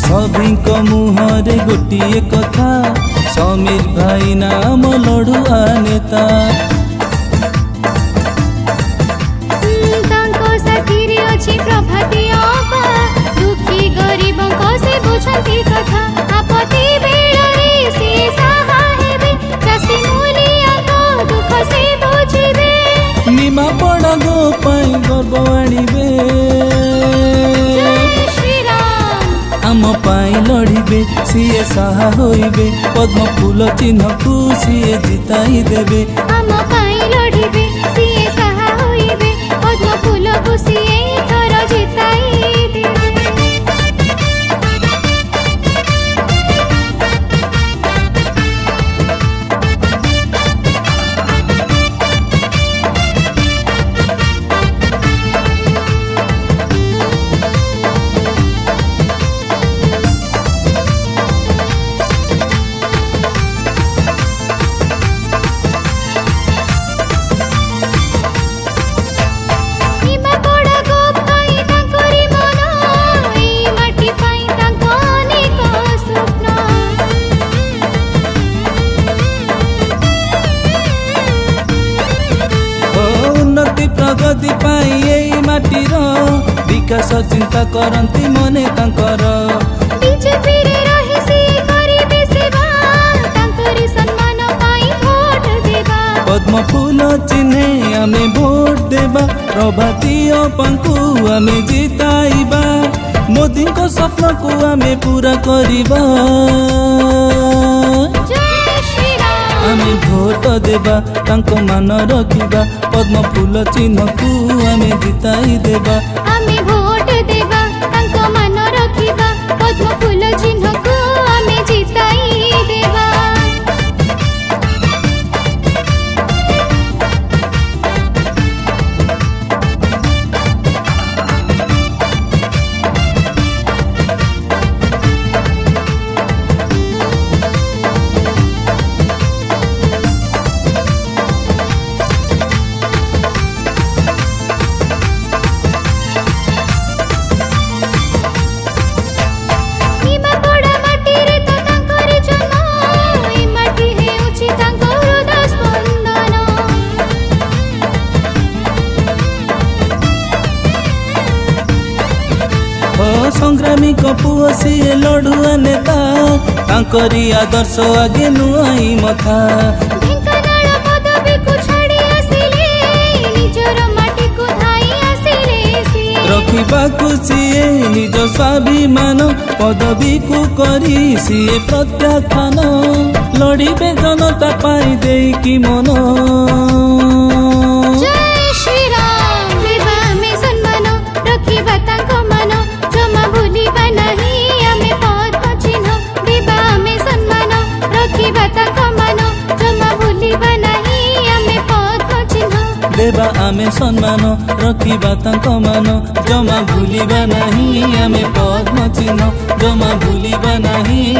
सभी मुहरे गोटे कथा समीर भाई नाम लड़ुआ नेता दुखी गरीब से बुझती कथा आपत्ति बेड़े से सहा हेबे चासी मूलिया को दुख से बुझिबे निमा पड़ा गो पाई गर्व आनिबे आम पाई लड़िबे सीए साहा होइबे पद्म फूल चिन्ह को सीए जिताई देबे आम पाई लड़िबे सीए साहा होइबे पद्म फूल को सीए थर जिताई देबे। प्रगति पाई एई माटीर विकास चिंता करती मने तांकर बीजेपी रे रही सी करिबे सेवा तांकरी सम्मान पाई भोट देबा पद्म फूल चिन्हे आमे भोट देबा प्रभाती अपांकु आमे जिताइबा मोदी को स्वप्न को आमे पूरा करिबा आमे भोट देबा तांको मान रखिबा पद्म फूल चिन्ह को आमे जिताई देबा आमे भोट देबा तांको मान रखिबा पद्म फूल चिन्ह को आमे जिताई देबा। संग्रामी कपुआ सीए लड़ुआ नेता तांकरी आदर्श आगे नुआई मथा ढेंकानाल पदवी को छाड़ी आसिले निजर माटी को धाई आसिले सीए रखिबा को सीए निज स्वाभिमान पदवी को करी सीए प्रत्याख्यान लड़िबे जनता पाई देई की मन देबा आमे सम्मान रखिबा तांको मान जमा भूलिबा नहीं आमे पद्म चिन्ह जमा भूलिबा नहीं